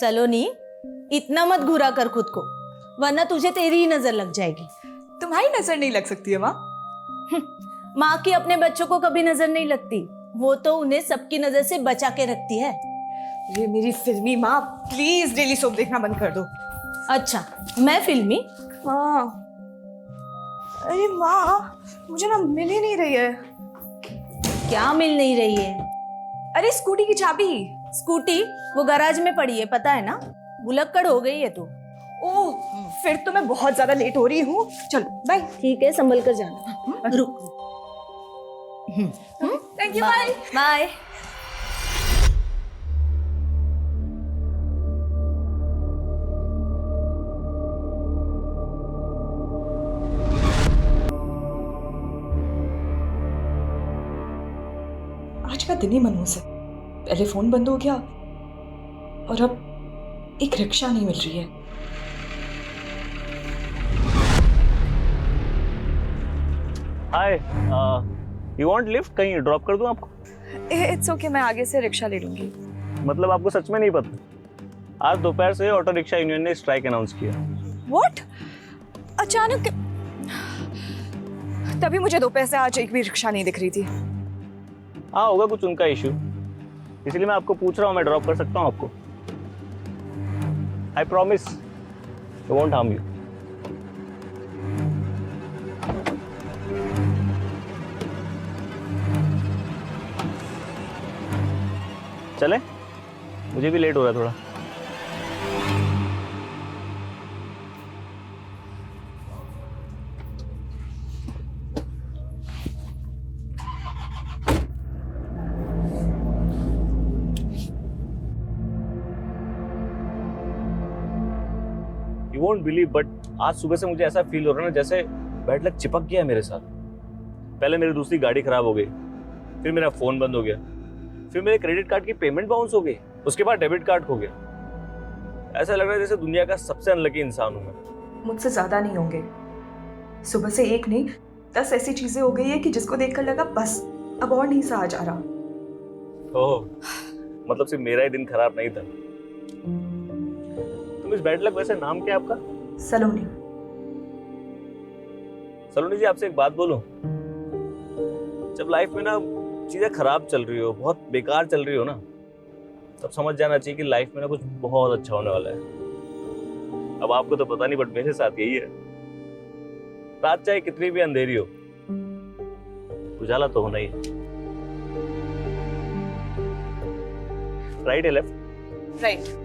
सलोनी, इतना मत घुरा कर खुद को, वरना तुझे तेरी ही नजर लग जाएगी। तुम्हारी नजर नहीं लग सकती है माँ। माँ की अपने बच्चों को कभी नजर नहीं लगती, वो तो उन्हें सबकी नजर से बचा के रखती है। ये मेरी फिल्मी माँ, प्लीज डेली सोप देखना बंद कर दो। अच्छा, मैं फिल्मी? हाँ। अरे माँ, मुझे ना मिल ही नहीं रही है। क्या मिल नहीं रही है? अरे स्कूटी की चाबी। स्कूटी वो गैराज में पड़ी है, पता है ना? भुलक्कड़ हो गई है तू। ओह, फिर तो मैं बहुत ज्यादा लेट हो रही हूँ। चलो बाय। ठीक है, संभल कर जाना। रुक। Thank you, bye bye. आज का दिन ही मनहूस है। पहले फोन बंद हो गया और अब एक रिक्शा नहीं मिल रही है। हाय, यू वांट लिफ्ट? कहीं ड्रॉप कर दूं आपको? इट्स ओके, मैं आगे से रिक्शा ले लूंगी। मतलब आपको सच में नहीं पता? आज दोपहर से ऑटो रिक्शा यूनियन ने स्ट्राइक अनाउंस किया। व्हाट? अचानक? तभी मुझे दोपहर से आज एक भी रिक्शा नहीं दिख रही थी। हाँ, होगा कुछ उनका इशू, इसलिए मैं आपको पूछ रहा हूँ, मैं ड्रॉप कर सकता हूँ आपको? I promise I won't harm you. चले, मुझे भी लेट हो रहा है थोड़ा। You won't believe, but आज सुबह से मुझे ऐसा फील हो रहा है ना जैसे बैड लक चिपक गया है मेरे साथ। पहले मेरी दूसरी गाड़ी खराब हो गई, फिर मेरा फोन बंद हो गया, फिर मेरे क्रेडिट कार्ड की पेमेंट बाउंस हो गई, उसके बाद डेबिट कार्ड खो गया। ऐसा लग रहा है जैसे दुनिया का सबसे अनलकी इंसान हूं मैं। मुझसे ज्यादा नहीं होंगे। सुबह से एक नहीं 10 ऐसी चीजें हो गई है कि जिसको देखकर लगा बस अब और नहीं सहा जा रहा। ओह, मतलब सिर्फ मेरा ही दिन खराब नहीं था। तुम इस बैड लक, वैसे नाम क्या है आपका? सलोनी। सलोनी जी, आपसे एक बात बोलूं? जब लाइफ में ना चीजें खराब चल रही हो, बहुत बेकार चल रही हो ना, तब समझ जाना चाहिए कि लाइफ में ना कुछ बहुत अच्छा होने वाला है। अब आपको तो पता नहीं, बट मेरे साथ यही है। रात चाहे कितनी भी अंधेरी हो, उजाला तो होना ही है। राइट है लेफ्ट? राइट।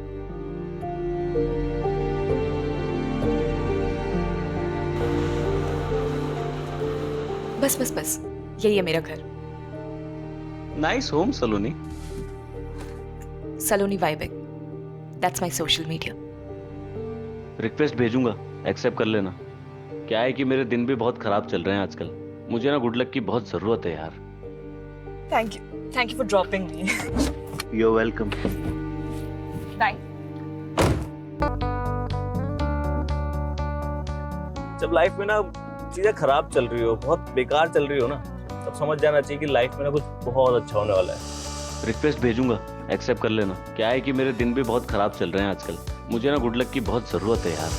बस बस बस, यही है मेरा घर। Nice home Saloni. सलोनी वाइबेक, that's my social media. Request भेजूंगा, एक्सेप्ट कर लेना। क्या है कि मेरे दिन भी बहुत खराब चल रहे हैं आजकल, मुझे ना गुड लक की बहुत जरूरत है यार। Thank you for dropping me. You are welcome. Bye. जब लाइफ में ना चीजें खराब चल रही हो, बहुत बेकार चल रही हो ना, तब समझ जाना चाहिए कि लाइफ में ना कुछ बहुत अच्छा होने वाला है। रिक्वेस्ट भेजूंगा, एक्सेप्ट कर लेना। क्या है कि मेरे दिन भी बहुत खराब चल रहे हैं आजकल, मुझे ना गुड लक की बहुत जरूरत है यार।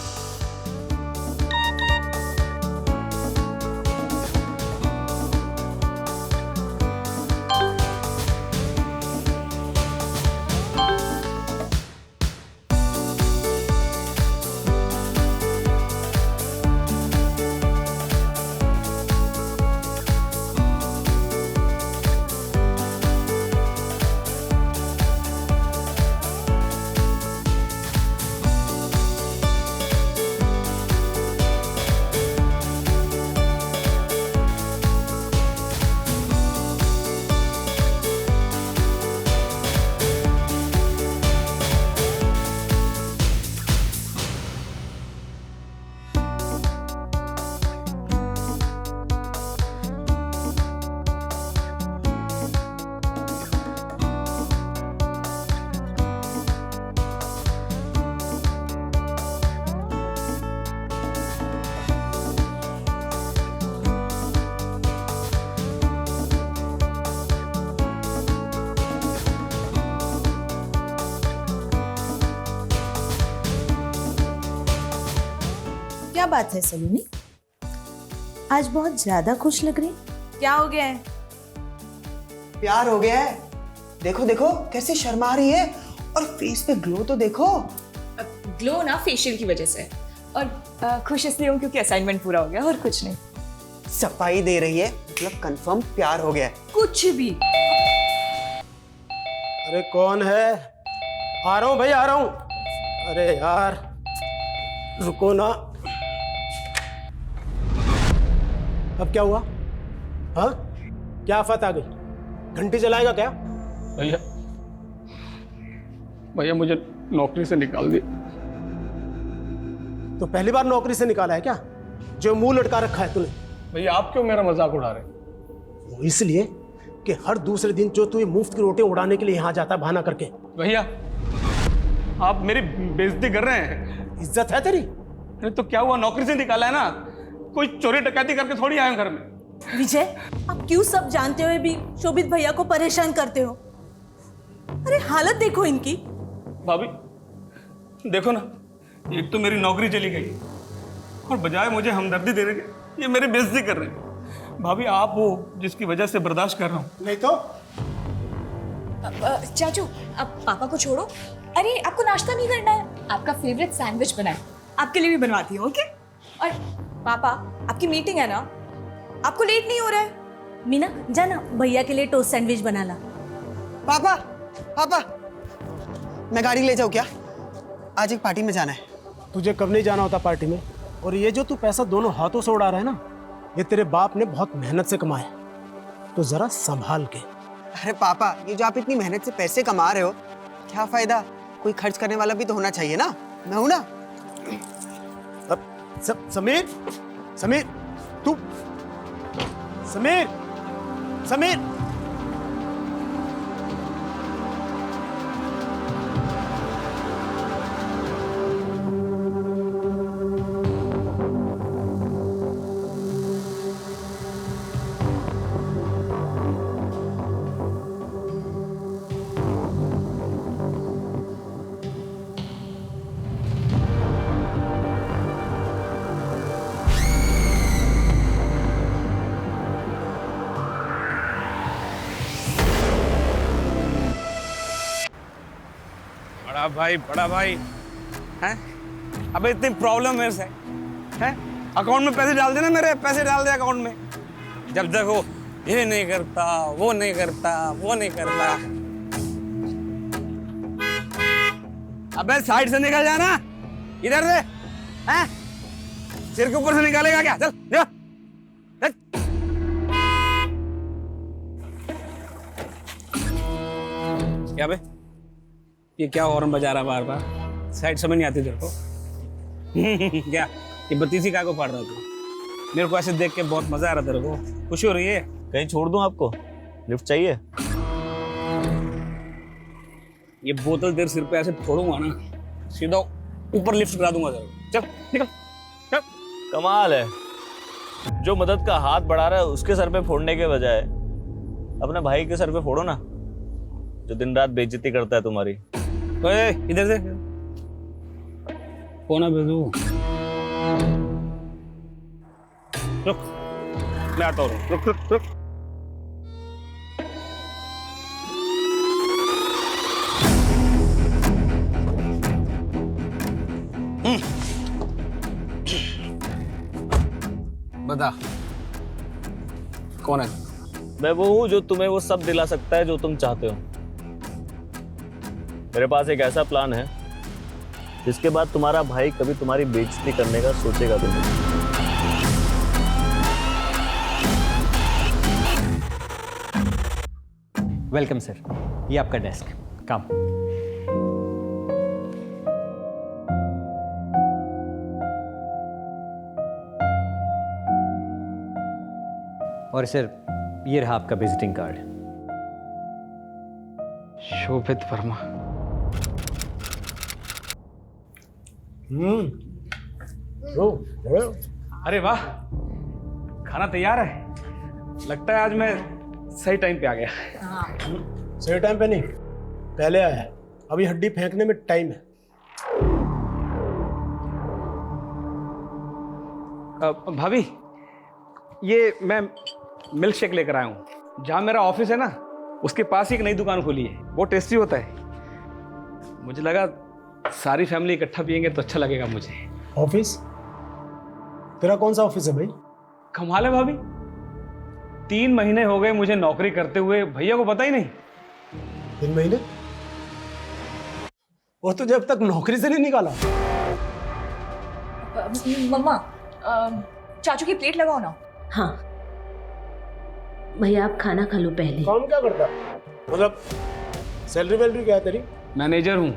क्या बात है सलोनी, आज बहुत ज्यादा खुश लग रही। क्या हो गया है? प्यार हो गया है। देखो देखो कैसे शर्मा रही है, और फेस पे ग्लो तो देखो। ग्लो ना फेशियल की वजह से, और खुश इसलिए हूँ क्योंकि असाइनमेंट पूरा हो गया, और कुछ नहीं। सफाई दे रही है, मतलब कंफर्म प्यार हो गया है। कुछ भी। अरे कौन है? आ रहा हूँ भाई, आ रहा हूँ। अरे यार रुको ना। अब क्या हुआ? हाँ, क्या आफत आ गई? घंटी जलाएगा क्या? भैया भैया मुझे नौकरी से निकाल दिया। तो पहली बार नौकरी से निकाला है क्या, जो मुंह लटका रखा है तूने? भैया आप क्यों मेरा मजाक उड़ा रहे हैं? वो इसलिए कि हर दूसरे दिन जो तू ये मुफ्त की रोटी उड़ाने के लिए यहाँ जाता है बहाना करके। भैया आप मेरी बेइज्जती कर रहे हैं। इज्जत है तेरी? अरे तो क्या हुआ, नौकरी से निकाला है ना, कोई चोरी डकैती करके थोड़ी आया घर में। विजय, आप क्यों सब जानते हुए भी शोभित भैया को परेशान करते हो? अरे हालत देखो इनकी। भाभी देखो ना, एक तो मेरी नौकरी चली गई और बजाय मुझे हमदर्दी देने के ये मेरी बेइज्जती कर रहे हैं। भाभी आप हो जिसकी वजह से बर्दाश्त कर रहा हूँ। नहीं तो चाचू अब पापा को छोड़ो। अरे आपको नाश्ता नहीं करना है? आपका फेवरेट सैंडविच बनाए, आपके लिए भी बनवाती हूँ। ओके। और पापा आपकी मीटिंग है ना, आपको लेट नहीं हो रहा है? मीना जाना भैया के लिए टोस्ट सैंडविच बना ला। पापा पापा, मैं गाड़ी ले जाऊँ क्या? आज एक पार्टी में जाना है। तुझे कब नहीं जाना होता पार्टी में? और ये जो तू पैसा दोनों हाथों से उड़ा रहा है ना, ये तेरे बाप ने बहुत मेहनत से कमाया, तो जरा संभाल के। अरे पापा, ये जो आप इतनी मेहनत से पैसे कमा रहे हो, क्या फायदा? कोई खर्च करने वाला भी तो होना चाहिए ना। मैं हूं ना। अब समीर, समीर तू, समीर, समीर। बड़ा भाई हैं? अबे इतनी प्रॉब्लम मेरे से हैं? अकाउंट में पैसे डाल देना, मेरे पैसे डाल दे अकाउंट में। जब देखो ये नहीं करता, वो नहीं करता, वो नहीं करता। अबे साइड से निकल जाना, इधर से हैं? सिर के ऊपर से निकालेगा क्या? चल जा। क्या बे, ये क्या हॉर्न बजा रहा बार बार? साइड समझ नहीं आती तेरे को? क्या ये बत्तीसी का को फाड़ रहा तू? मेरे को ऐसे देख के बहुत मजा आ रहा तेरे को? खुशी हो रही है? कहीं छोड़ दूं आपको? लिफ्ट चाहिए? ये बोतल तेरे सिर पे ऐसे फोड़ूंगा ना, सीधा ऊपर लिफ्ट करा दूंगा तेरे को। चल निकल चल। कमाल है, जो मदद का हाथ बढ़ा रहा है उसके सर पे फोड़ने के बजाय अपने भाई के सर पे फोड़ो ना, जो दिन रात बेइज्जती करता है तुम्हारी। ओए इधर से फोन भेजू। रुक मैं आता हूँ, रुक रुक रुक। बता कौन है? मैं वो हूं जो तुम्हें वो सब दिला सकता है जो तुम चाहते हो। मेरे पास एक ऐसा प्लान है जिसके बाद तुम्हारा भाई कभी तुम्हारी बेइज्जती करने का सोचेगा भी नहीं। वेलकम सर, ये आपका डेस्क। काम। और सर ये रहा आपका विजिटिंग कार्ड। शोभित वर्मा। अरे वाह, खाना तैयार है। लगता है आज मैं सही टाइम पे आ गया। सही टाइम पे नहीं, पहले आया। अभी हड्डी फेंकने में टाइम है। भाभी, ये मैं मिल्क शेक लेकर आया हूँ। जहाँ मेरा ऑफिस है ना, उसके पास ही एक नई दुकान खुली है, बहुत टेस्टी होता है। मुझे लगा सारी फैमिली इकट्ठा पियेंगे तो अच्छा लगेगा मुझे। ऑफिस? तेरा कौन सा ऑफिस है भाई? कमाल है भाभी, 3 महीने हो गए मुझे नौकरी करते हुए, भैया को पता ही नहीं। 3 महीने? और तुझे अब तक नौकरी से नहीं निकाला? मम्मा, चाचू की प्लेट लगाओ ना। हाँ भैया, आप खाना खा लो पहले। काम क्या करता? मतलब सैलरी वैलरी क्या है तेरी? मैनेजर हूँ,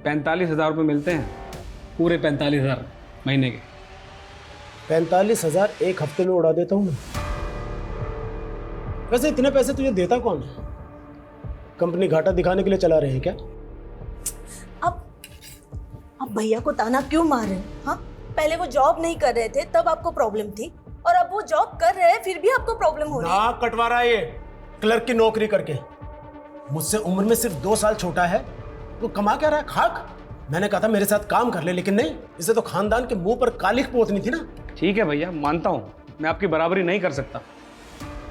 45,000 रुपये मिलते हैं, पूरे 45,000 महीने के। 45,000 एक हफ्ते में उड़ा देता हूँ मैं। वैसे इतने पैसे तुझे देता कौन है? कंपनी घाटा दिखाने के लिए चला रहे हैं क्या? अब भैया को ताना क्यों मार रहे हैं? हाँ, पहले वो जॉब नहीं कर रहे थे तब आपको प्रॉब्लम थी, और अब वो जॉब कर रहे हैं फिर भी आपको प्रॉब्लम हो रही है। नाक कटवा रहा है ये, क्लर्क की नौकरी करके। मुझसे उम्र में सिर्फ 2 साल छोटा है, वो कमा क्या रहा है? खाक। मैंने कहा था मेरे साथ काम कर ले, लेकिन नहीं, इसे तो खानदान के मुंह पर कालिख पोतनी थी ना। ठीक है भैया, मानता हूँ मैं आपकी बराबरी नहीं कर सकता।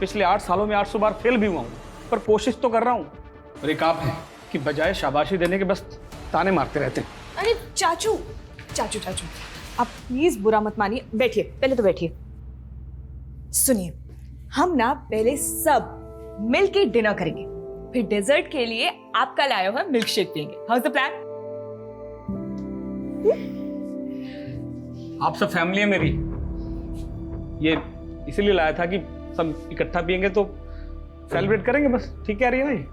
पिछले 8 सालों में 800 बार फेल भी हुआ हूँ, पर कोशिश तो कर रहा हूँ। और एक आप है कि बजाय शाबाशी देने के बस ताने मारते रहते हैं। अरे चाचू चाचू चाचू, आप प्लीज बुरा मत मानिए, बैठिए, पहले तो बैठिए। सुनिए, हम ना पहले सब मिल के डिनर करेंगे, फिर डेजर्ट के लिए आपका लाया हुआ मिल्क शेक पियेंगे। How is the plan? आप सब फैमिली है मेरी, ये इसीलिए लाया था कि सब इकट्ठा पियेंगे तो सेलिब्रेट करेंगे बस। ठीक कह रही है ना ये?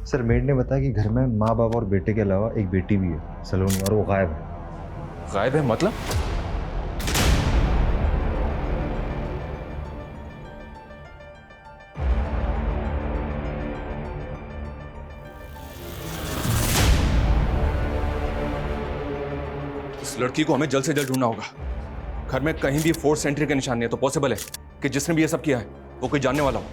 सर मेड ने बताया कि घर में माँ बाप और बेटे के अलावा एक बेटी भी है, सलोनी, और वो गायब है। गायब है मतलब? इस लड़की को हमें जल्द से जल्द ढूंढना होगा। घर में कहीं भी फोर्स एंट्री का निशान नहीं है, तो पॉसिबल है कि जिसने भी ये सब किया है वो कोई जानने वाला हो।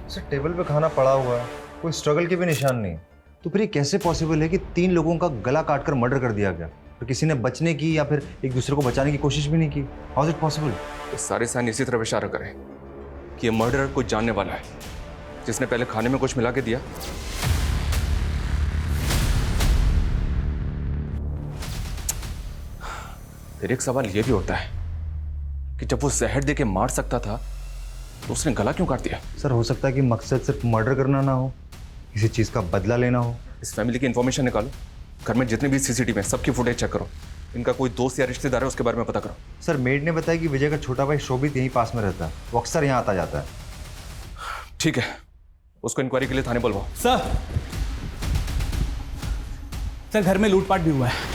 सर टेबल पे खाना पड़ा हुआ है, कोई स्ट्रगल के भी निशान नहीं, तो फिर ये कैसे पॉसिबल है कि 3 लोगों का गला काटकर मर्डर कर दिया गया और किसी ने बचने की या फिर एक दूसरे को बचाने की कोशिश भी नहीं की? How is it possible? ये सारे साइन इसी तरफ इशारा करें कि ये मर्डरर कोई जानने वाला है, जिसने पहले खाने में कुछ मिला के दिया। फिर एक सवाल ये भी होता है कि जब वो जहर दे के मार सकता था तो उसने गला क्यों काट दिया? सर हो सकता है कि मकसद सिर्फ मर्डर करना ना हो, किसी चीज़ का बदला लेना हो। इस फैमिली की इन्फॉर्मेशन निकालो, घर में जितने भी सीसीटीवी हैं सबकी फुटेज चेक करो, इनका कोई दोस्त या रिश्तेदार है उसके बारे में पता करो। सर मेड ने बताया कि विजय का छोटा भाई शोभित यहीं पास में रहता है, वो अक्सर यहाँ आता जाता है। ठीक है, उसको इंक्वायरी के लिए थाने बुलवाओ। सर घर में लूटपाट भी हुआ है।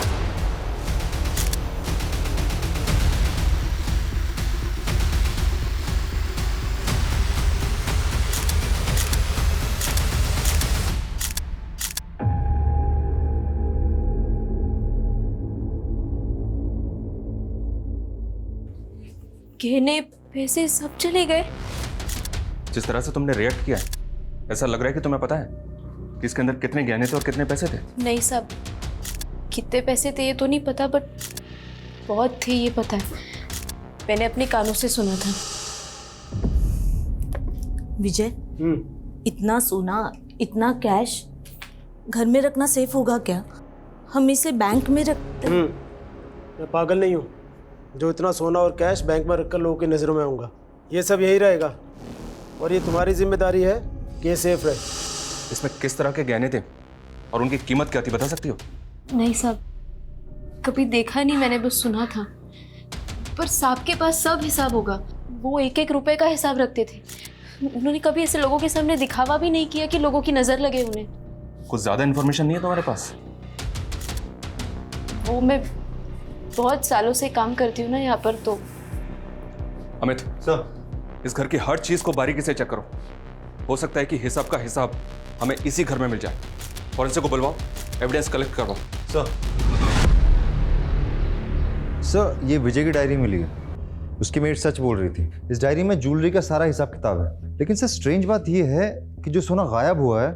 गहने पैसे सब चले गए। जिस तरह से तुमने रिएक्ट किया है, ऐसा लग रहा है कि तुम्हें पता है कि इसके अंदर कितने गहने थे और कितने पैसे थे। नहीं साहब, कितने पैसे थे ये तो नहीं पता, बट बहुत थे ये पता है, मैंने अपने कानों से सुना था। विजय, इतना सोना, इतना कैश घर में रखना सेफ होगा क्या? हम इसे बैंक में रखते। मैं पागल नहीं हूँ जो इतना सोना और कैश बैंक में रखकर लोगों की नज़रों में आऊँगा। ये सब यही रहेगा और ये तुम्हारी जिम्मेदारी है कि ये सेफ रहे। इसमें किस तरह के गहने थे और उनकी कीमत क्या थी, बता सकती हो? नहीं साहब, कभी देखा नहीं, मैंने बस सुना था। पर साहब के पास सब हिसाब होगा, वो एक एक रुपए का हिसाब रखते थे। उन्होंने कभी ऐसे लोगों के सामने दिखावा भी नहीं किया कि लोगों की नज़र लगे उन्हें। कुछ ज़्यादा इन्फॉर्मेशन नहीं है तुम्हारे पास? वो मैं बहुत सालों से काम करती हूँ ना यहाँ पर, तो। अमित सर, इस घर की हर चीज को बारीकी से चेक करो। हो सकता है कि हिसाब का हिसाब हमें इसी घर में मिल जाए। फॉरेंसिक को बुलवाओ, एविडेंस कलेक्ट करवाओ। सर ये विजय की डायरी मिली है। उसकी मेट सच बोल रही थी। इस डायरी में ज्वेलरी का सारा हिसाब किताब है। लेकिन सर स्ट्रेंज बात यह है कि जो सोना गायब हुआ है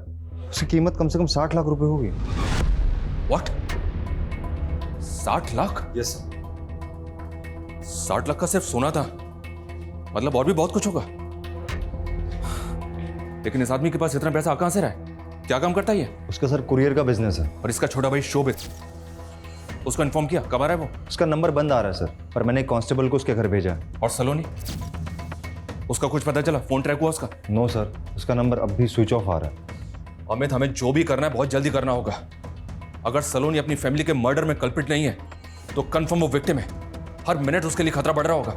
उसकी कीमत कम से कम 60 लाख रुपए होगी। What? 60 lakh? Yes sir. 60 lakh का सिर्फ सोना था, मतलब और भी बहुत कुछ होगा। लेकिन इस आदमी के पास इतना पैसा कहां से रहा है? क्या काम करता है ये? उसका सर कुरियर का बिजनेस है। और इसका छोटा भाई शोभित, उसको इन्फॉर्म किया? कब आ रहा है वो? उसका नंबर बंद आ रहा है सर, पर मैंने एक कांस्टेबल को उसके घर भेजा है। और सलोनी, उसका कुछ पता चला? फोन ट्रैक हुआ उसका? नो सर, उसका नंबर अब भी स्विच ऑफ आ रहा है। अमित, हमें जो भी करना है बहुत जल्दी करना होगा। अगर सलोनी अपनी फैमिली के मर्डर में कल्प्रिट नहीं है तो कंफर्म वो विक्टिम है। हर मिनट उसके लिए खतरा बढ़ रहा होगा।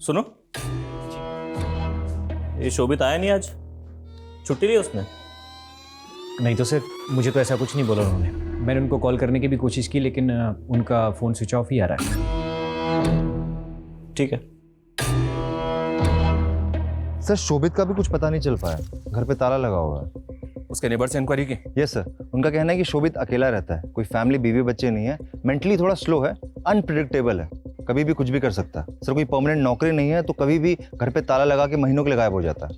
सुनो, ये शोभित आया नहीं आज? छुट्टी ली उसने? नहीं तो सर, मुझे तो ऐसा कुछ नहीं बोला उन्होंने। मैंने उनको कॉल करने की भी कोशिश की लेकिन उनका फ़ोन स्विच ऑफ ही आ रहा है। ठीक है। सर शोभित का भी कुछ पता नहीं चल पाया, घर पे ताला लगा हुआ है। उसके नेबर से इंक्वायरी की? यस सर, उनका कहना है कि शोभित अकेला रहता है, कोई फैमिली बीवी बच्चे नहीं है, मेंटली थोड़ा स्लो है, अनप्रिडिक्टेबल है, कभी भी कुछ भी कर सकता है। सर कोई परमानेंट नौकरी नहीं है तो कभी भी घर पे ताला लगा के महीनों के लिए गायब हो जाता है।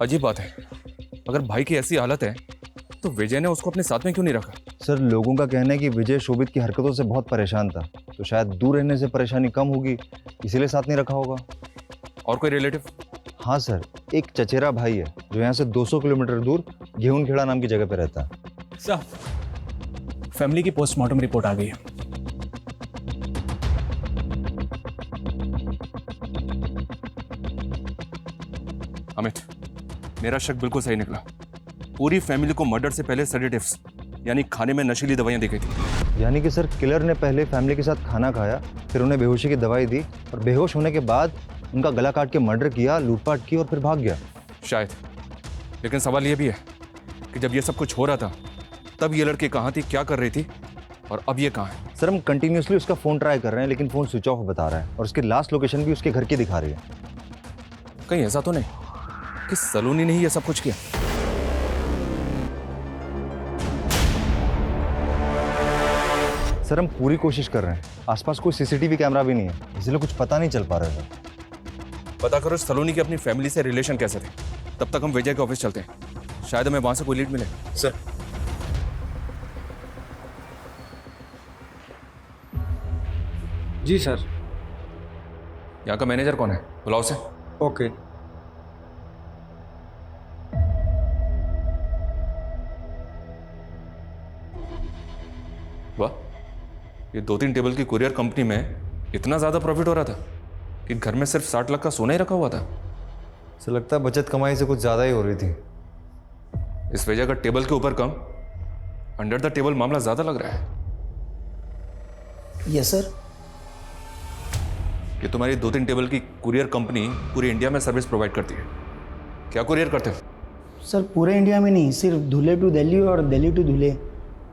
अजीब बात है, अगर भाई की ऐसी हालत है तो विजय ने उसको अपने साथ में क्यों नहीं रखा? सर लोगों का कहना है कि विजय शोभित की हरकतों से बहुत परेशान था, तो शायद दूर रहने से परेशानी कम होगी, इसीलिए साथ नहीं रखा होगा। और कोई रिलेटिव? हाँ सर, एक चचेरा भाई है जो यहाँ से 200 किलोमीटर दूर गेहूंखेड़ा नाम की जगह पे रहता है। सर, फैमिली की पोस्टमार्टम रिपोर्ट आ गई है। अमित, मेरा शक बिल्कुल सही निकला। पूरी फैमिली को मर्डर से पहले सेडेटिव्स यानी खाने में नशीली दवाइयां दी गई थी। यानी कि सर किलर ने पहले फैमिली के साथ खाना खाया, फिर उन्हें बेहोशी की दवाई दी और बेहोश होने के बाद उनका गला काट के मर्डर किया, लूटपाट की और फिर भाग गया। शायद, लेकिन सवाल यह भी है कि जब ये सब कुछ हो रहा था तब ये लड़की कहाँ थी, क्या कर रही थी, और अब ये कहाँ है? सर हम कंटिन्यूसली उसका फ़ोन ट्राई कर रहे हैं लेकिन फ़ोन स्विच ऑफ बता रहा है और उसकी लास्ट लोकेशन भी उसके घर की दिखा रही है। कहीं ऐसा तो नहीं कि सलोनी ने ही ये सब कुछ किया? सर हम पूरी कोशिश कर रहे हैं, आसपास कोई सीसीटीवी कैमरा भी नहीं है, इसलिए कुछ पता नहीं चल पा रहा है। पता करो सलोनी के अपनी फैमिली से रिलेशन कैसे थे। तब तक हम विजय के ऑफिस चलते हैं, शायद हमें वहां से कोई लीड मिले। सर जी सर। यहाँ का मैनेजर कौन है, बुलाओ से। ओके। वाह, ये 2-3 टेबल की कुरियर कंपनी में इतना ज़्यादा प्रॉफिट हो रहा था कि घर में सिर्फ 60 लाख का सोना ही रखा हुआ था। सर लगता है बचत कमाई से कुछ ज़्यादा ही हो रही थी। इस वजह का टेबल के ऊपर कम, अंडर द टेबल मामला ज़्यादा लग रहा है। Yes sir. ये तुम्हारी 2-3 टेबल की कुरियर कंपनी पूरी इंडिया में सर्विस प्रोवाइड करती है। क्या कुरियर करते हो? सर पूरे इंडिया में नहीं, सिर्फ धुले टू दिल्ली और दिल्ली टू धुले,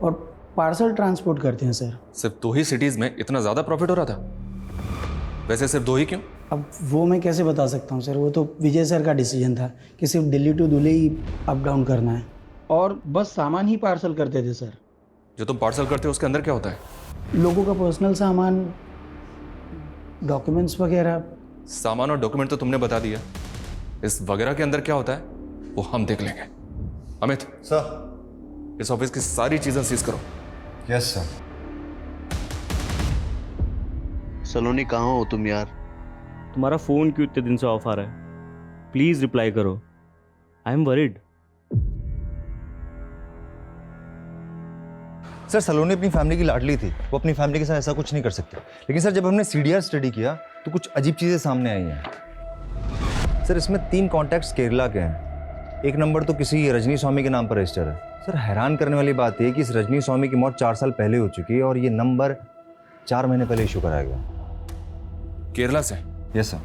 और पार्सल ट्रांसपोर्ट करते हैं सर। सिर्फ 2 ही सिटीज़ में इतना ज़्यादा प्रॉफिट हो रहा था? वैसे सिर्फ 2 ही क्यों? अब वो मैं कैसे बता सकता हूँ सर, वो तो विजय सर का डिसीजन था कि सिर्फ दिल्ली टू धुले ही अप डाउन करना है। और बस सामान ही पार्सल करते थे सर। जो तुम पार्सल करते हो उसके अंदर क्या होता है? लोगों का पर्सनल सामान, डॉक्यूमेंट्स वगैरह। सामान और डॉक्यूमेंट तो तुमने बता दिया, इस वगैरह के अंदर क्या होता है वो हम देख लेंगे। अमित सर। इस ऑफिस की सारी चीजें सीज करो। Yes sir. सलोनी कहाँ हो तुम यार? तुम्हारा फोन क्यों इतने दिन से ऑफ आ रहा है? प्लीज रिप्लाई करो, आई एम वरीड। सर सलोनी अपनी फैमिली की लाडली थी, वो अपनी फैमिली के साथ ऐसा कुछ नहीं कर सकते। लेकिन सर जब हमने सीडीआर स्टडी किया तो कुछ अजीब चीज़ें सामने आई हैं। सर इसमें 3 कॉन्टैक्ट्स केरला के हैं। एक नंबर तो किसी रजनी स्वामी के नाम पर रजिस्टर है। सर हैरान करने वाली बात यह कि इस रजनी स्वामी की मौत 4 साल पहले हो चुकी है और ये नंबर 4 महीने पहले इशू कराया गया। केरला से? Yes sir.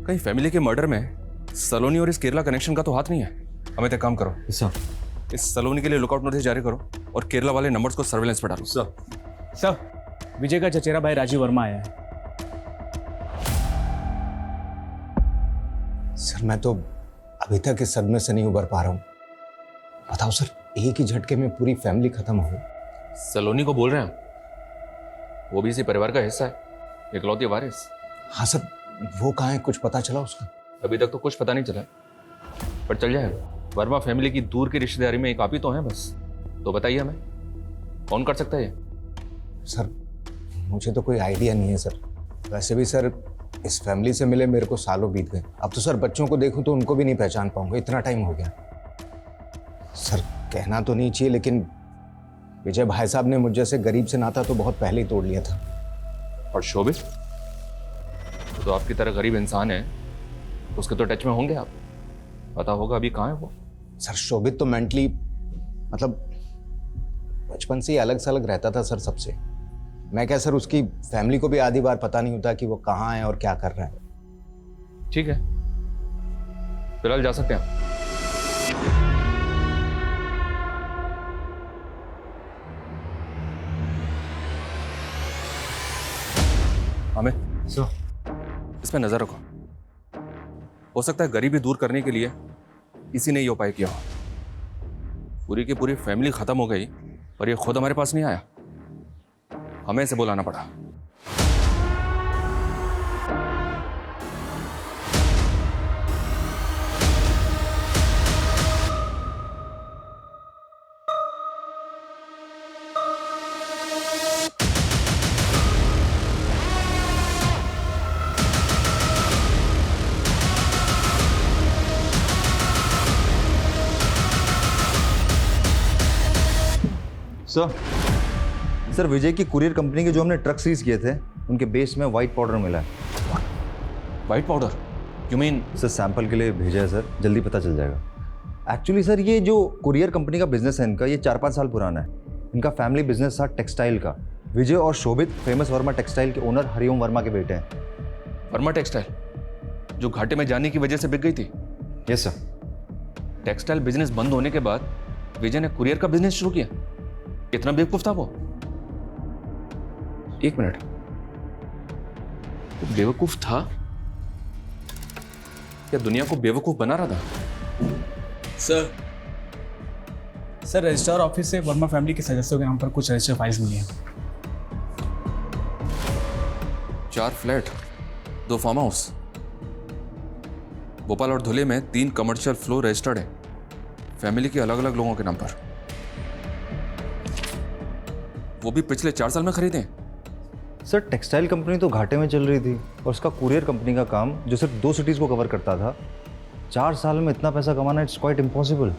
कहीं फैमिली के मर्डर में सलोनी और इस केरला कनेक्शन का तो हाथ नहीं है? हमें एक काम करो सर, इस सलोनी के लिए लुकआउट नोटिस जारी करो और केरला वाले नंबर्स को सर्वेलेंस पर डालो। सर, विजय का चचेरा भाई राजीव वर्मा आया है। सर मैं तो अभी तक इस सदमे से नहीं उबर पा रहा हूँ। बताओ सर, एक ही झटके में पूरी फैमिली खत्म हो गई। सलोनी को बोल रहे हैं, वो भी इसी परिवार का हिस्सा है, इकलौती वारिस। हाँ सर, वो कहाँ है, कुछ पता चला उसका? अभी तक तो कुछ पता नहीं चला, पर चल जाएगा। वर्मा फैमिली की दूर की रिश्तेदारी में एक आप ही तो हैं बस। तो बताइए हमें कौन कर सकता है ये? सर मुझे तो कोई आइडिया नहीं है सर। वैसे भी सर इस फैमिली से मिले मेरे को सालों बीत गए। अब तो सर बच्चों को देखूं तो उनको भी नहीं पहचान पाऊंगा, इतना टाइम हो गया। सर कहना तो नहीं चाहिए लेकिन विजय भाई साहब ने मुझ जैसे गरीब से नाता तो बहुत पहले ही तोड़ लिया था। और शोभित तो आपकी तरह गरीब इंसान है, उसके तो टच में होंगे आप, पता होगा अभी कहाँ है वो। सर शोभित तो मेंटली मतलब बचपन से ही अलग से अलग रहता था सर सबसे। मैं क्या सर, उसकी फैमिली को भी आधी बार पता नहीं होता कि वो कहाँ है और क्या कर रहा है। ठीक है, फिलहाल जा सकते हैं। हमें इसमें नजर रखो, हो सकता है गरीबी दूर करने के लिए इसी ने ये उपाय किया हो। पूरी की पूरी फैमिली खत्म हो गई और ये खुद हमारे पास नहीं आया, हमें इसे बुलाना पड़ा। सर विजय की कुरियर कंपनी के जो हमने ट्रक सीज किए थे उनके बेस में व्हाइट पाउडर मिला है। White powder? You mean? Sir sample के लिए भेजा है सर, जल्दी पता चल जाएगा। एक्चुअली सर ये जो कुरियर कंपनी का बिजनेस है इनका, ये 4-5 साल पुराना है। इनका फैमिली बिजनेस था टेक्सटाइल का। विजय और शोभित फेमस वर्मा टेक्सटाइल के ओनर हरिओम वर्मा के बेटे हैं। वर्मा टेक्सटाइल जो घाटे में जाने की वजह से बिक गई थी? Yes sir. टेक्सटाइल बिजनेस बंद होने के बाद विजय ने कुरियर का बिजनेस शुरू किया। इतना बेवकूफ था वो? एक मिनट, वो बेवकूफ था या दुनिया को बेवकूफ बना रहा था? सर रजिस्ट्रार ऑफिस से वर्मा फैमिली के सदस्यों के नाम पर कुछ रजिस्टर फाइल्स मिली हैं। 4 फ्लैट, 2 फार्म हाउस, भोपाल और धुले में 3 कमर्शियल फ्लोर रजिस्टर्ड है फैमिली के अलग अलग लोगों के नाम पर। वो भी पिछले 4 साल में खरीदे हैं। सर टेक्सटाइल कंपनी तो घाटे में चल रही थी और उसका कुरियर कंपनी का काम जो सिर्फ 2 सिटीज़ को कवर करता था, 4 साल में इतना पैसा कमाना इट्स क्वाइट इम्पॉसिबल।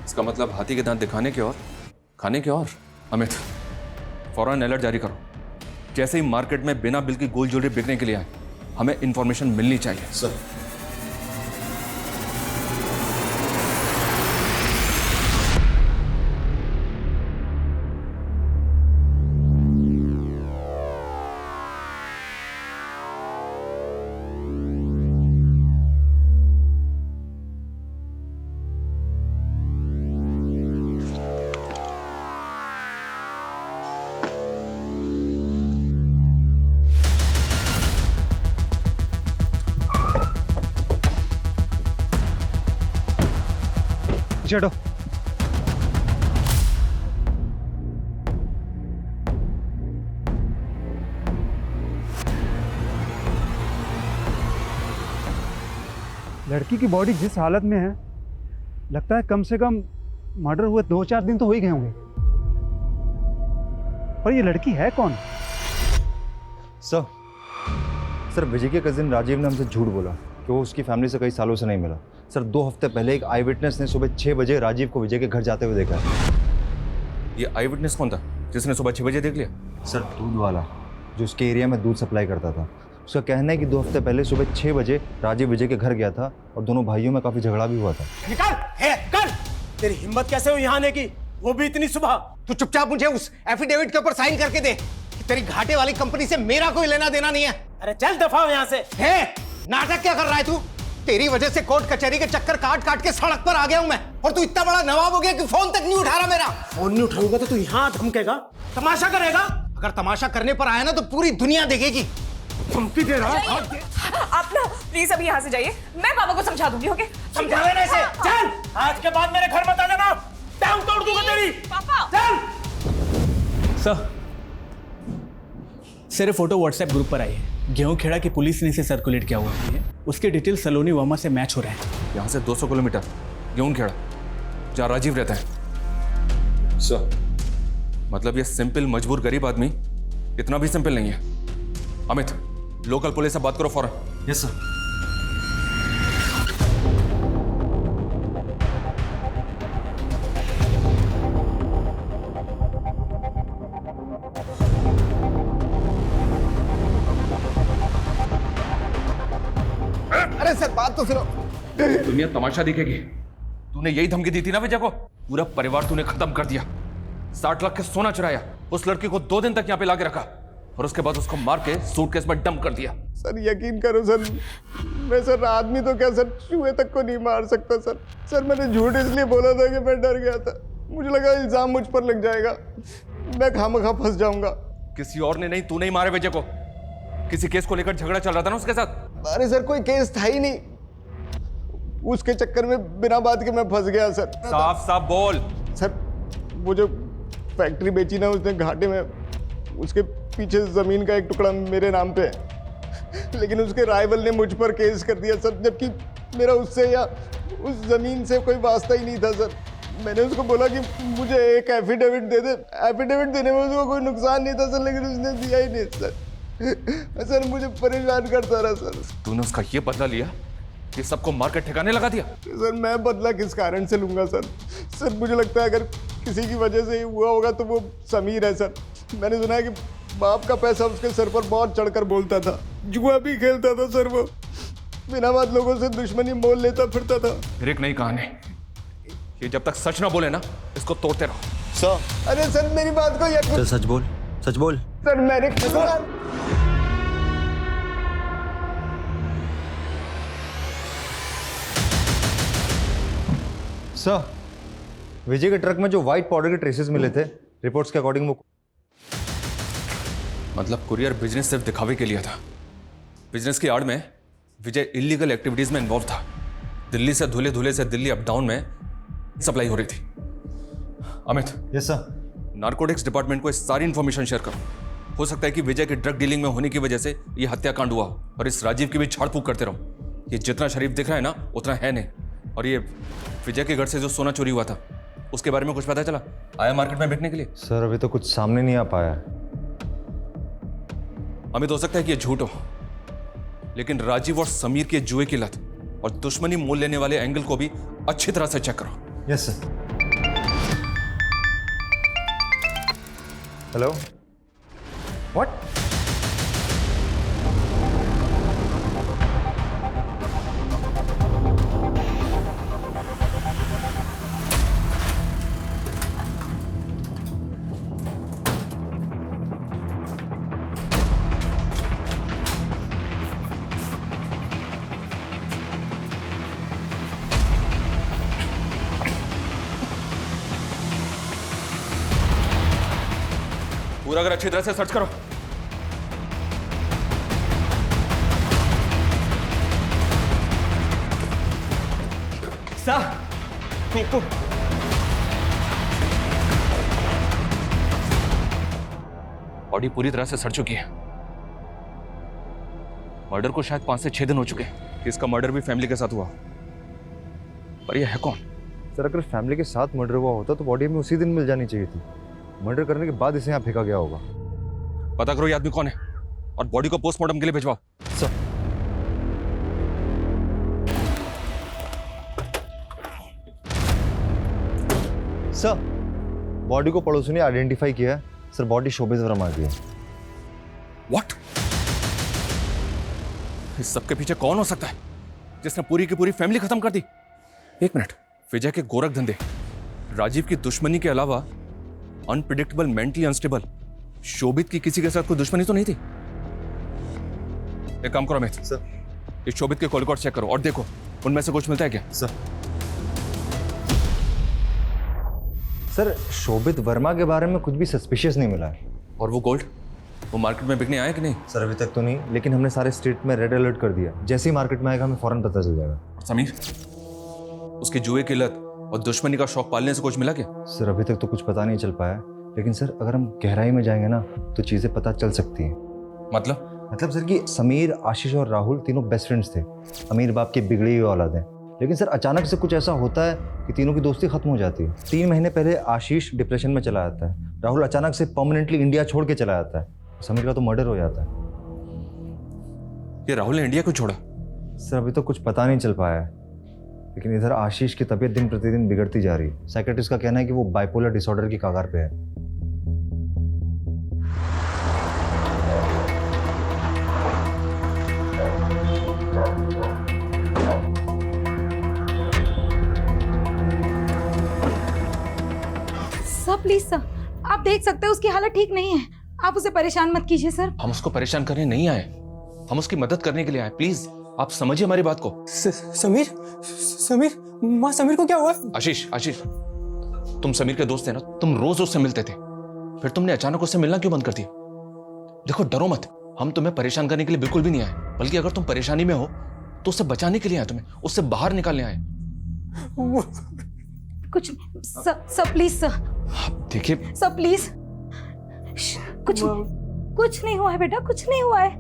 इसका मतलब हाथी के दांत दिखाने के और खाने के और। अमित फौरन अलर्ट जारी करो, जैसे ही मार्केट में बिना बिल की गोल्ड ज्वेलरी बिकने के लिए आए हमें इंफॉर्मेशन मिलनी चाहिए। सर पीछे हटो। लड़की की बॉडी जिस हालत में है, लगता है कम से कम मर्डर हुए 2-4 दिन तो हो ही गए होंगे। पर ये लड़की है कौन? सर विजय के कजिन राजीव ने हमसे झूठ बोला कि वो उसकी फैमिली से कई सालों से नहीं मिला। सर 2 हफ्ते पहले एक आई विटनेस ने सुबह 6 बजे राजीव को विजय के घर जाते हुए देखा है। ये आई विटनेस कौन था जिसने सुबह 6 बजे देख लिया? सर दूध वाला जो उसके एरिया में दूध सप्लाई करता था। उसका कहना है कि 2 हफ्ते पहले सुबह 6 बजे राजीव विजय के घर गया था और दोनों भाइयों में काफी झगड़ा भी हुआ था। निकल! तेरी हिम्मत कैसे हुई यहाँ आने की, वो भी इतनी सुबह? तू चुपचाप मुझे उस एफिडेविट के ऊपर साइन करके दे कि तेरी घाटे वाली कंपनी से मेरा कोई लेना देना नहीं है। अरे चल दफा हो यहाँ से। है नाटक क्या कर रहा है तू? तेरी वजह से कोर्ट कचहरी के चक्कर काट काट के सड़क पर आ गया हूं मैं, और तू इतना बड़ा नवाब हो गया कि फोन तक नहीं उठा रहा मेरा। फोन नहीं उठाऊंगा तो तू यहाँ धमकेगा, तमाशा करेगा? अगर तमाशा करने पर आया ना तो पूरी दुनिया देखेगी। धमकी दे रहा है? आप ना प्लीज अभी यहाँ से जाइए, मैं पापा को समझा दूंगी। ओके समझा लेने से चल, आज के बाद मेरे घर मत आ जाना, टांग तोड़ दूंगा तेरी। पापा चल। सर सिर्फ फोटो व्हाट्सएप ग्रुप पर आई है, गेहूं खेड़ा की पुलिस ने इसे सर्कुलेट किया हुआ है। उसके डिटेल सलोनी वर्मा से मैच हो रहे हैं। यहाँ से 200 किलोमीटर गेहूं खेड़ा, जहाँ राजीव रहता है। सर मतलब ये सिंपल मजबूर गरीब आदमी इतना भी सिंपल नहीं है। अमित लोकल पुलिस से बात करो फौरन। Yes sir. अरे सर बात तो सुनो। दुनिया तमाशा दिखेगी। तूने यही धमकी दी थी ना विजय को? पूरा परिवार तूने खत्म कर दिया, 60 लाख के सोना चुराया, उस लड़की को 2 दिन तक यहाँ पे लाके रखा और उसके बाद उसको मार के सूटकेस में डंप कर दिया। सर यकीन करो सर, मैं सर आदमी तो क्या सर चूहे तक को नहीं मार सकता सर। सर मैंने झूठ इसलिए बोला था कि मैं डर गया था, मुझे लगा इल्जाम मुझ पर लग जाएगा, मैं खामखा फंस जाऊंगा। किसी और ने नहीं, तूने ही मारे विजय को। किसी केस को लेकर झगड़ा चल रहा था ना उसके साथ? अरे सर कोई केस था ही नहीं, उसके चक्कर में बिना बात के मैं फंस गया सर। साफ साफ बोल। सर वो जो फैक्ट्री बेची ना उसने घाटे में, उसके पीछे जमीन का एक टुकड़ा मेरे नाम पे है, लेकिन उसके राइवल ने मुझ पर केस कर दिया सर, जबकि मेरा उससे या उस जमीन से कोई वास्ता ही नहीं था सर। मैंने उसको बोला कि मुझे एक एफिडेविट दे दे, एफिडेविट देने में उसको कोई नुकसान नहीं था सर, लेकिन उसने दिया ही नहीं सर। सर मुझे परेशान करता रहा सर। तूने उसका ये बदला लिया, ये सबको मार के ठिकाने लगा दिया? सर मैं बदला किस कारण से लूंगा सर? सर मुझे लगता है अगर किसी की वजह से ही हुआ होगा तो वो समीर है सर। मैंने सुना है कि बाप का पैसा उसके सर पर बहुत चढ़कर बोलता था, जुआ भी खेलता था सर, वो बिना बात लोगों से दुश्मनी मोल लेता फिरता था। फिर एक नई कहानी, ये जब तक सच ना बोले ना इसको तोड़ते रहो। सर अरे सर मेरी बात को यकीन। सच बोल, सच बोल। सर मैंने सर विजय के ट्रक में जो व्हाइट पाउडर के ट्रेसेस मिले थे, रिपोर्ट्स के अकॉर्डिंग वो मतलब कुरियर बिजनेस सिर्फ दिखावे के लिए था। बिजनेस की आड़ में विजय इलीगल एक्टिविटीज में इन्वॉल्व था। दिल्ली से धुले से दिल्ली अप डाउन में सप्लाई हो रही थी। Amit. Yes sir. Narcotics department को इस सारी इंफॉर्मेशन शेयर करो। हो सकता है कि विजय की ड्रग डीलिंग में होने की वजह से ये हत्याकांड हुआ, और इस राजीव की भी झाड़ फूक करते रहो। ये जितना शरीफ दिख रहा है ना उतना है नहीं। और ये विजय के घर से जो सोना चोरी हुआ था उसके बारे में कुछ पता चला? आया मार्केट में बिकने के लिए? सर अभी तो कुछ सामने नहीं आ पाया। अमित हो सकता है कि ये झूठ हो, लेकिन राजीव और समीर के जुए की लत और दुश्मनी मोल लेने वाले एंगल को भी अच्छी तरह से चेक करो। Yes sir. Hello what? पूरा अगर अच्छी तरह से सर्च करो। सर बॉडी पूरी तरह से सड़ चुकी है। मर्डर को शायद 5 से 6 दिन हो चुके हैं। इसका मर्डर भी फैमिली के साथ हुआ, पर यह है कौन? सर अगर फैमिली के साथ मर्डर हुआ होता तो बॉडी हमें उसी दिन मिल जानी चाहिए थी। मर्डर करने के बाद इसे यहाँ फेंका गया होगा। पता करो ये आदमी कौन है और बॉडी को पोस्टमार्टम के लिए भिजवाओ। सर सर बॉडी को पड़ोसी ने आइडेंटिफाई किया है। सर बॉडी शोभित वर्मा की है। व्हाट? इस सबके पीछे कौन हो सकता है जिसने पूरी की पूरी फैमिली खत्म कर दी? एक मिनट, विजय के गोरख धंधे, राजीव की दुश्मनी के अलावा अनप्रिडिक्टेबल, मेंटली अनस्टेबल शोभित की किसी के साथ कोई दुश्मनी तो नहीं थी? एक काम करो अमित, सर इस शोभित के कॉल रिकॉर्ड चेक करो और देखो उनमें से कुछ मिलता है क्या? सर शोभित वर्मा के बारे में कुछ भी सस्पिशियस नहीं मिला है। और वो गोल्ड, वो मार्केट में बिकने आया कि नहीं? सर अभी तक तो नहीं, लेकिन हमने सारे स्टेट में रेड अलर्ट कर दिया। जैसे ही मार्केट में आएगा हमें फौरन पता चल जाएगा। और समीर, उसकी जुए की लत और दुश्मनी का शौक पालने से कुछ मिला क्या? सर अभी तक तो कुछ पता नहीं चल पाया, लेकिन सर अगर हम गहराई में जाएंगे ना तो चीजें पता चल सकती हैं। मतलब सर कि समीर, आशीष और राहुल तीनों बेस्ट फ्रेंड्स थे। अमीर बाप की बिगड़ी हुई औलाद है, लेकिन सर अचानक से कुछ ऐसा होता है कि तीनों की दोस्ती खत्म हो जाती है। 3 महीने पहले आशीष डिप्रेशन में चला जाता है, राहुल अचानक से परमानेंटली इंडिया छोड़ के चला जाता है, समीर का तो मर्डर हो जाता है। ये राहुल ने इंडिया को छोड़ा? सर अभी तो कुछ पता नहीं चल पाया है, लेकिन इधर आशीष की तबीयत दिन प्रतिदिन बिगड़ती जा रही है। साइकेट्रिस्ट का कहना है कि वो बाइपोलर डिसऑर्डर की कगार पे है। सर प्लीज सर, आप देख सकते हैं उसकी हालत ठीक नहीं है। आप उसे परेशान मत कीजिए सर। हम उसको परेशान करने नहीं आए, हम उसकी मदद करने के लिए आए। प्लीज आप समझिए हमारी बात को। समीर, समीर, माँ समीर को क्या हुआ? आशीष, आशीष, तुम समीर के दोस्त थे ना, तुम रोज उससे मिलते थे, फिर तुमने अचानक उससे मिलना क्यों बंद कर दिया? देखो डरो मत, हम तुम्हें परेशान करने के लिए बिल्कुल भी नहीं आए, बल्कि अगर तुम परेशानी में हो तो उससे बचाने के लिए आए, तुम्हें उससे बाहर निकालने आए। कुछ सर प्लीज सर। देखिए सर प्लीज, कुछ नहीं हुआ है बेटा, कुछ नहीं हुआ है।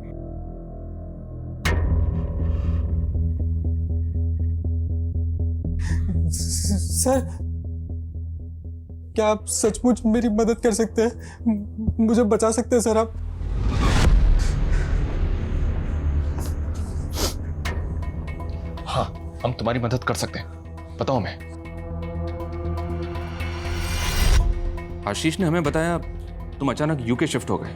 सर क्या आप सचमुच मेरी मदद कर सकते हैं? मुझे बचा सकते हैं सर आप? हाँ, हम तुम्हारी मदद कर सकते हैं, बताओ मैं। आशीष ने हमें बताया तुम अचानक यूके शिफ्ट हो गए।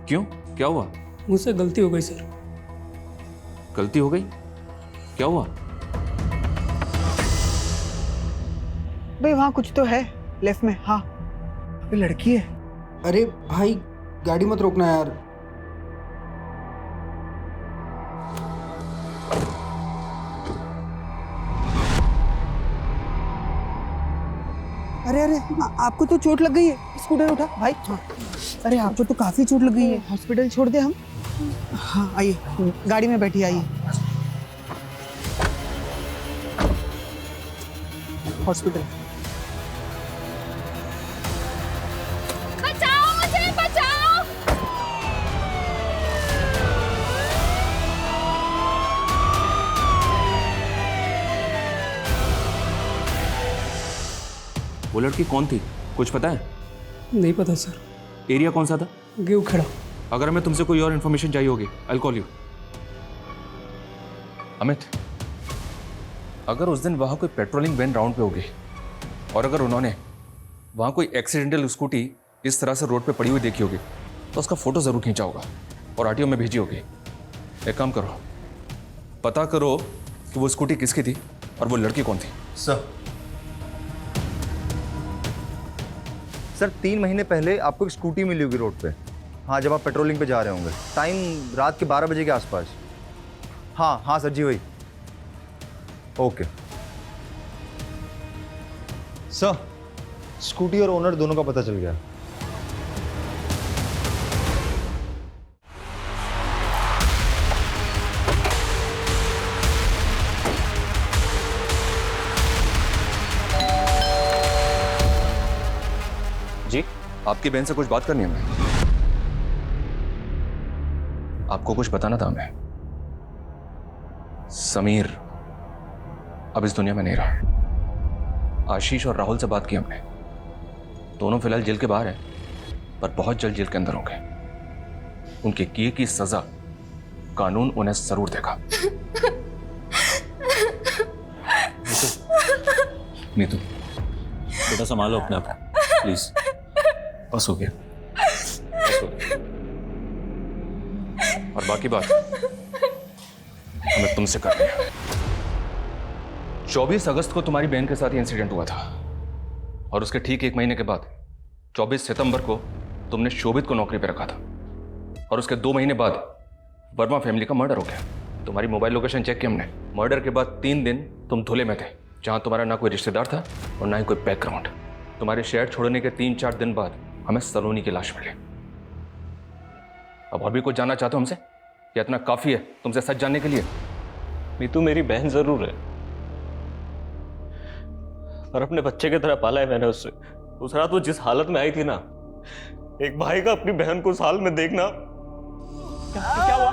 क्यों, क्या हुआ? मुझसे गलती हो गई सर। गलती हो गई? क्या हुआ? भाई वहाँ कुछ तो है लेफ्ट में। हाँ अभी लड़की है। अरे भाई गाड़ी मत रोकना यार। अरे अरे आपको तो चोट लग गई है, स्कूटर उठा भाई। हाँ अरे आपको तो काफी चोट लग गई है, हॉस्पिटल छोड़ दे हम? हाँ आइए, गाड़ी में बैठिए, आइए हॉस्पिटल। बचाओ मुझे, बचाओ। वो लड़की कौन थी, कुछ पता है? नहीं पता सर। एरिया कौन सा था? गेहूं खेड़ा। अगर हमें तुमसे कोई और इन्फॉर्मेशन चाहिए होगी, आई कॉल यू। अमित, अगर उस दिन वहां कोई पेट्रोलिंग वैन राउंड पे होगी और अगर उन्होंने वहां कोई एक्सीडेंटल स्कूटी इस तरह से रोड पे पड़ी हुई देखी होगी तो उसका फोटो जरूर खींचा होगा और आरटीओ में भेजी होगी। एक काम करो, पता करो कि वो स्कूटी किसकी थी और वो लड़की कौन थी। सर 3 महीने पहले आपको एक स्कूटी मिली होगी रोड पे। हाँ, जब आप पेट्रोलिंग पे जा रहे होंगे, टाइम रात के 12 बजे के आसपास। हाँ हाँ सर जी, वही। ओके सर, स्कूटी और ओनर दोनों का पता चल गया। आपकी बहन से कुछ बात करनी है हमें। आपको कुछ बताना था हमें। समीर अब इस दुनिया में नहीं रहा। आशीष और राहुल से बात की हमने। दोनों फिलहाल जेल के बाहर हैं, पर बहुत जल्द जेल के अंदर होंगे। उनके किए की सजा कानून उन्हें जरूर देगा। नीतू बेटा संभालो अपने आप प्लीज। बस हो गया, बस हो गया। और बाकी बात हमें तुमसे करनी है। 24 अगस्त को तुम्हारी बहन के साथ ये इंसिडेंट हुआ था और उसके ठीक 1 महीने के बाद 24 सितंबर को तुमने शोभित को नौकरी पर रखा था और उसके 2 महीने बाद वर्मा फैमिली का मर्डर हो गया। तुम्हारी मोबाइल लोकेशन चेक की हमने। मर्डर के बाद 3 दिन तुम धुले में थे, जहां तुम्हारा ना कोई रिश्तेदार था और ना ही कोई बैकग्राउंड। तुम्हारे शहर छोड़ने के 3-4 दिन बाद हमें सलोनी की लाश मिली। अब और भी कुछ जानना चाहते हो हमसे या इतना काफी है तुमसे सच जानने के लिए? मीतू मेरी बहन जरूर है और अपने बच्चे की तरह पाला है मैंने उससे। उस रात वो जिस हालत में आई थी ना, एक भाई का अपनी बहन को उस हाल में देखना। क्या हुआ?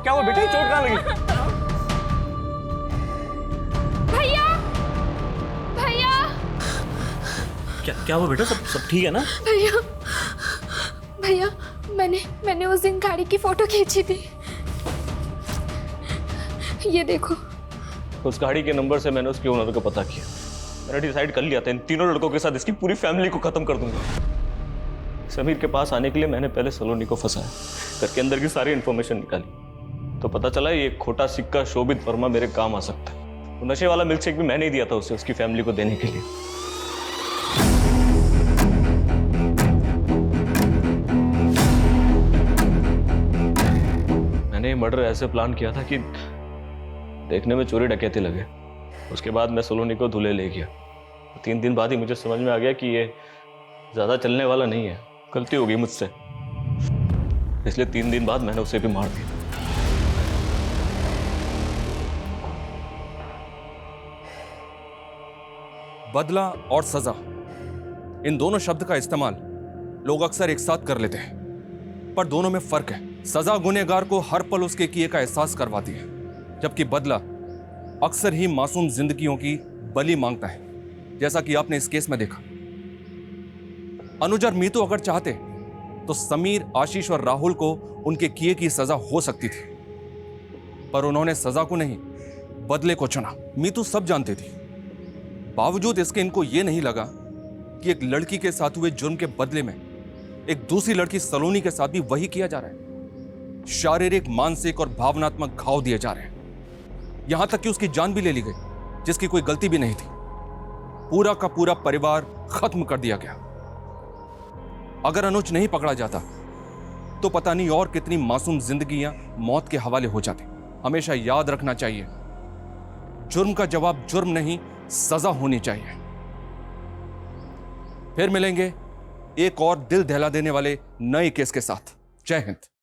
क्या हुआ बेटा? चोट कहाँ लगी? भैया भैया क्या हुआ बेटा? सब ठीक है ना? भैया भैया मैंने उस दिन गाड़ी की फोटो खींची थी, ये देखो। उस गाड़ी के नंबर से मैंने उसके ओनर को पता किया। मैंने डिसाइड कर लिया था इन तीनों लड़कों के साथ इसकी पूरी फैमिली को खत्म कर दूंगा। समीर के पास आने के लिए मैंने पहले सलोनी को फंसाया, घर के अंदर की सारी इंफॉर्मेशन निकाली, तो पता चला ये खोटा सिक्का शोभित वर्मा मेरे काम आ सकता है। तो नशे वाला मिल्कशेक भी मैंने ही दिया था उसे, उसकी फैमिली को देने के लिए। मैंने ये मर्डर ऐसे प्लान किया था कि देखने में चोरी डकैती लगे। उसके बाद मैं सलोनी को धुले ले गया। 3 दिन बाद ही मुझे समझ में आ गया कि ये ज्यादा चलने वाला नहीं है, गलती हो गई मुझसे, इसलिए 3 दिन बाद मैंने उसे भी मार दिया। बदला और सजा, इन दोनों शब्द का इस्तेमाल लोग अक्सर एक साथ कर लेते हैं, पर दोनों में फर्क है। सजा गुनहगार को हर पल उसके किए का एहसास करवाती है, जबकि बदला अक्सर ही मासूम जिंदगियों की बलि मांगता है, जैसा कि आपने इस केस में देखा। अनुज और मीतू अगर चाहते तो समीर, आशीष और राहुल को उनके किए की सजा हो सकती थी, पर उन्होंने सजा को नहीं बदले को चुना। मीतू सब जानती थी, बावजूद इसके इनको यह नहीं लगा कि एक लड़की के साथ हुए जुर्म के बदले में एक दूसरी लड़की सलोनी के साथ भी वही किया जा रहा है। शारीरिक, मानसिक और भावनात्मक घाव दिए जा रहे हैं, यहां तक कि उसकी जान भी ले ली गई, जिसकी कोई गलती भी नहीं थी। पूरा का पूरा परिवार खत्म कर दिया गया। अगर अनुज नहीं पकड़ा जाता तो पता नहीं और कितनी मासूम जिंदगियां मौत के हवाले हो जाती। हमेशा याद रखना चाहिए, जुर्म का जवाब जुर्म नहीं, सजा होनी चाहिए। फिर मिलेंगे एक और दिल दहला देने वाले नए केस के साथ। जय हिंद।